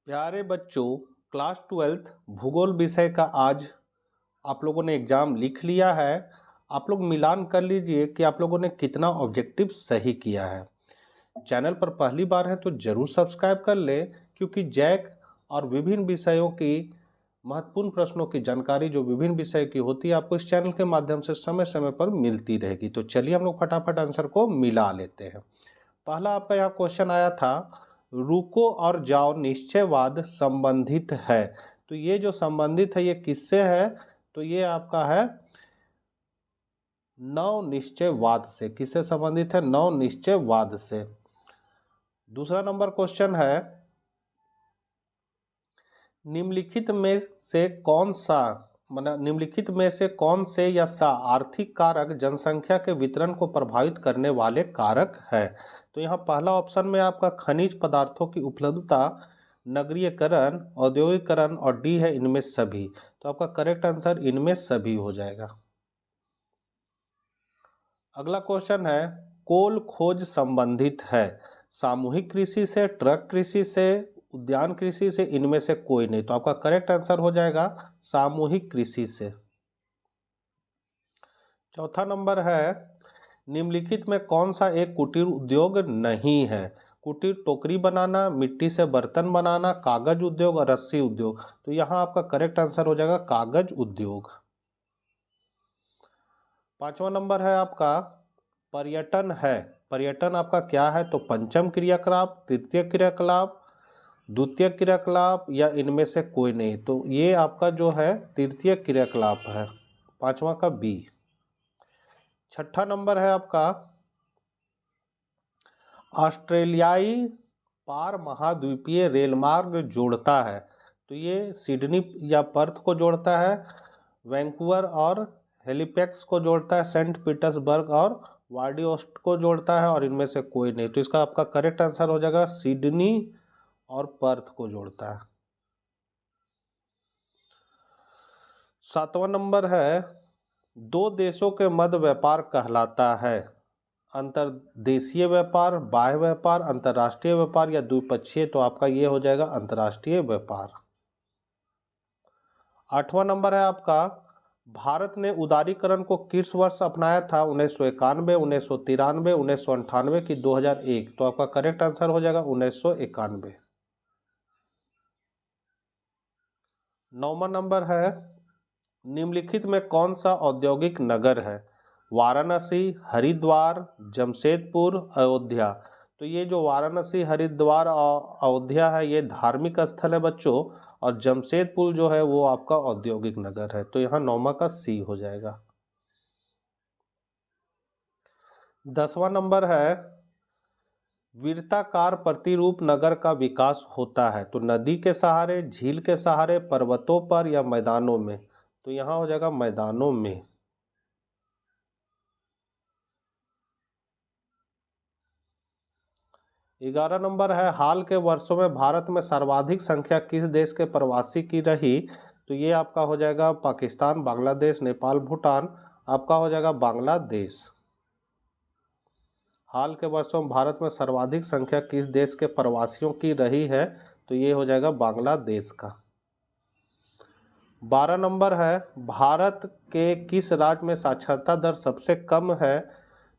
प्यारे बच्चों, class 12th भूगोल विषय का आज आप लोगों ने एग्ज़ाम लिख लिया है। आप लोग मिलान कर लीजिए कि आप लोगों ने कितना ऑब्जेक्टिव सही किया है। चैनल पर पहली बार है तो ज़रूर सब्सक्राइब कर ले, क्योंकि जैक और विभिन्न विषयों की महत्वपूर्ण प्रश्नों की जानकारी जो विभिन्न विषय की होती है आपको इस चैनल के माध्यम से समय समय पर मिलती रहेगी। तो चलिए हम लोग फटाफट आंसर को मिला लेते हैं। पहला आपका यहाँ क्वेश्चन आया था, रुको और जाओ निश्चयवाद संबंधित है। तो ये जो संबंधित है ये किससे है? तो ये आपका है नव निश्चयवाद से। किससे संबंधित है? नव निश्चयवाद से। दूसरा नंबर क्वेश्चन है, निम्नलिखित में से कौन सा निम्नलिखित में से कौन से या सा आर्थिक कारक जनसंख्या के वितरण को प्रभावित करने वाले कारक है? तो यहाँ पहला ऑप्शन में आपका खनिज पदार्थों की उपलब्धता, नगरीयकरण, औद्योगिकरण और डी है इनमें सभी। तो आपका करेक्ट आंसर इनमें सभी हो जाएगा। अगला क्वेश्चन है, कोल खोज संबंधित है सामूहिक कृषि से, ट्रक कृषि से, उद्यान कृषि से, इनमें से कोई नहीं। तो आपका करेक्ट आंसर हो जाएगा सामूहिक कृषि से। चौथा नंबर है, निम्नलिखित में कौन सा एक कुटीर उद्योग नहीं है? कुटीर टोकरी बनाना, मिट्टी से बर्तन बनाना, कागज उद्योग और रस्सी उद्योग। तो यहाँ आपका करेक्ट आंसर हो जाएगा कागज उद्योग। पांचवा नंबर है आपका पर्यटन है। पर्यटन आपका क्या है? तो पंचम क्रियाकलाप, तृतीय क्रियाकलाप, द्वितीय क्रियाकलाप या इनमें से कोई नहीं। तो ये आपका जो है तृतीय क्रियाकलाप है, पांचवा का बी। छठा नंबर है आपका, ऑस्ट्रेलियाई पार महाद्वीपीय रेलमार्ग जोड़ता है। तो ये सिडनी या पर्थ को जोड़ता है, वैंकूवर और हेलिफैक्स को जोड़ता है, सेंट पीटर्सबर्ग और व्लादिवोस्टॉक को जोड़ता है और इनमें से कोई नहीं। तो इसका आपका करेक्ट आंसर हो जाएगा सिडनी और पर्थ को जोड़ता है। सातवां नंबर है, दो देशों के मध्य व्यापार कहलाता है अंतर्देशीय व्यापार, बाह्य व्यापार, अंतर्राष्ट्रीय व्यापार या द्विपक्षीय। तो आपका ये हो जाएगा अंतर्राष्ट्रीय व्यापार। आठवां नंबर है आपका, भारत ने उदारीकरण को किस वर्ष अपनाया था? 1991, 1993, 1998 की 2001। तो आपका करेक्ट आंसर हो जाएगा 1991। नौवां नंबर है, निम्नलिखित में कौन सा औद्योगिक नगर है? वाराणसी, हरिद्वार, जमशेदपुर, अयोध्या। तो ये जो वाराणसी, हरिद्वार और अयोध्या है ये धार्मिक स्थल है बच्चों, और जमशेदपुर जो है वो आपका औद्योगिक नगर है। तो यहाँ नौमा का सी हो जाएगा। 10वां नंबर है, वृत्ताकार प्रतिरूप नगर का विकास होता है तो नदी के सहारे, झील के सहारे, पर्वतों पर या मैदानों में। तो यहाँ हो जाएगा मैदानों में। 11 नंबर है, हाल के वर्षों में भारत में सर्वाधिक संख्या किस देश के प्रवासी की रही? तो ये आपका हो जाएगा पाकिस्तान, बांग्लादेश, नेपाल, भूटान। आपका हो जाएगा बांग्लादेश। हाल के वर्षों में भारत में सर्वाधिक संख्या किस देश के प्रवासियों की रही है? तो ये हो जाएगा बांग्लादेश का। 12 नंबर है, भारत के किस राज्य में साक्षरता दर सबसे कम है?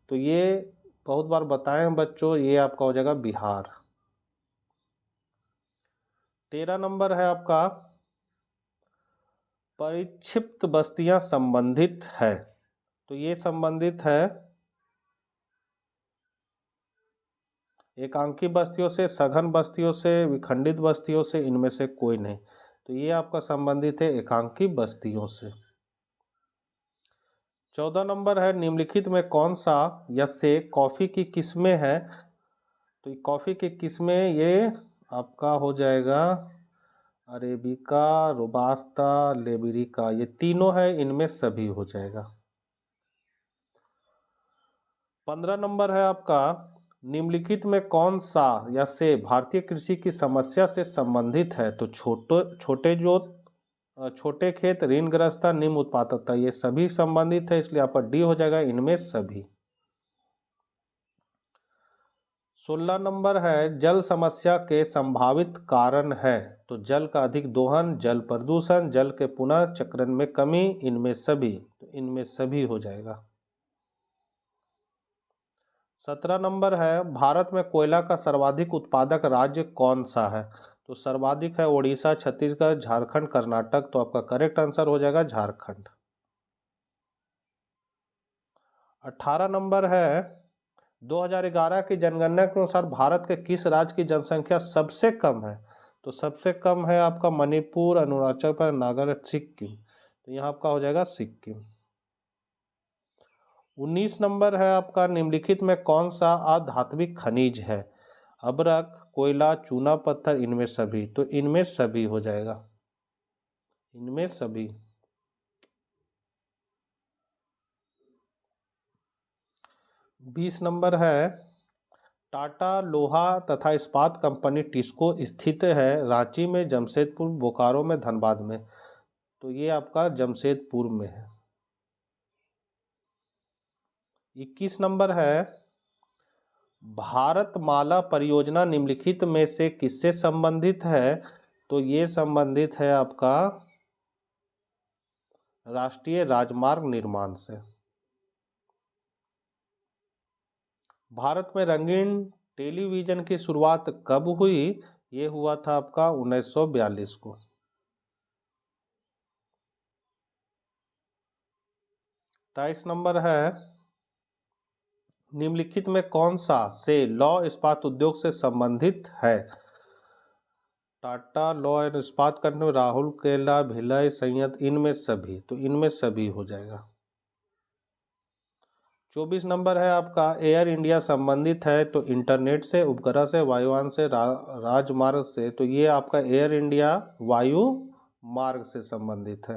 तो ये बहुत बार बताए हैं बच्चों, ये आपका हो जाएगा बिहार। 13 नंबर है आपका, परिक्षिप्त बस्तियां संबंधित है। तो ये संबंधित है एकांकी बस्तियों से, सघन बस्तियों से, विखंडित बस्तियों से, इनमें से कोई नहीं। तो ये आपका संबंधित है एकांकी बस्तियों से। 14 नंबर है, निम्नलिखित में कौन सा या से कॉफी की किस्में हैं? तो कॉफी की किस्में ये आपका हो जाएगा अरेबिका, रोबास्ता, लेबिरिका, ये तीनों है, इनमें सभी हो जाएगा। 15 नंबर है आपका, निम्नलिखित में कौन सा या से भारतीय कृषि की समस्या से संबंधित है? तो छोटे जोत, छोटे खेत, ऋणग्रस्तता, निम्न उत्पादकता, ये सभी संबंधित है, इसलिए आपका डी हो जाएगा इनमें सभी। 16 नंबर है जल समस्या के संभावित कारण है। तो जल का अधिक दोहन, जल प्रदूषण, जल के पुनः चक्रण में कमी, इनमें सभी। तो इनमें सभी हो जाएगा। 17 नंबर है भारत में कोयला का सर्वाधिक उत्पादक राज्य कौन सा है। तो सर्वाधिक है उड़ीसा, छत्तीसगढ़, झारखंड, कर्नाटक। तो आपका करेक्ट आंसर हो जाएगा झारखंड। 18 नंबर है 2011 की जनगणना के अनुसार भारत के किस राज्य की जनसंख्या सबसे कम है। तो सबसे कम है आपका मणिपुर, अरुणाचल प्रदेश, नागालैंड, सिक्किम। तो यहाँ आपका हो जाएगा सिक्किम। 19 नंबर है आपका निम्नलिखित में कौन सा अधात्विक खनिज है। अभ्रक, कोयला, चूना पत्थर, इनमें सभी। तो इनमें सभी हो जाएगा, इनमें सभी। 20 नंबर है टाटा लोहा तथा इस्पात कंपनी टिस्को स्थित है रांची में, जमशेदपुर, बोकारो में, धनबाद में। तो ये आपका जमशेदपुर में है। 21 नंबर है भारतमाला परियोजना निम्नलिखित में से किससे संबंधित है। तो ये संबंधित है आपका राष्ट्रीय राजमार्ग निर्माण से। भारत में रंगीन टेलीविजन की शुरुआत कब हुई। ये हुआ था आपका 1942 को। 23 नंबर है निम्नलिखित में कौन सा से लौ इस्पात उद्योग से संबंधित है। टाटा लौ एंड इस्पात कंपनी, राहुल केला, भिलाई संयंत्र, इनमें सभी। तो इनमें सभी हो जाएगा। 24 नंबर है आपका एयर इंडिया संबंधित है। तो इंटरनेट से, उपग्रह से, वायुयान से, राजमार्ग से। तो ये आपका एयर इंडिया वायु मार्ग से संबंधित है।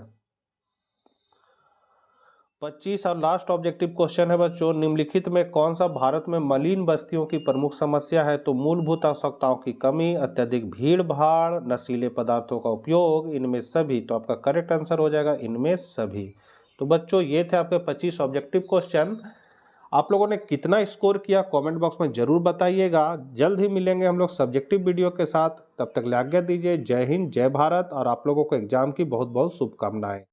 25 और लास्ट ऑब्जेक्टिव क्वेश्चन है बच्चों, निम्नलिखित में कौन सा भारत में मलिन बस्तियों की प्रमुख समस्या है। तो मूलभूत आवश्यकताओं की कमी, अत्यधिक भीड़ भाड़, नशीले पदार्थों का उपयोग, इनमें सभी। तो आपका करेक्ट आंसर हो जाएगा इनमें सभी। तो बच्चों ये थे आपके 25 ऑब्जेक्टिव क्वेश्चन। आप लोगों ने कितना स्कोर किया कमेंट बॉक्स में जरूर बताइएगा। जल्द ही मिलेंगे हम लोग सब्जेक्टिव वीडियो के साथ। तब तक आज्ञा दीजिए। जय हिंद, जय भारत, और आप लोगों को एग्जाम की बहुत बहुत शुभकामनाएं।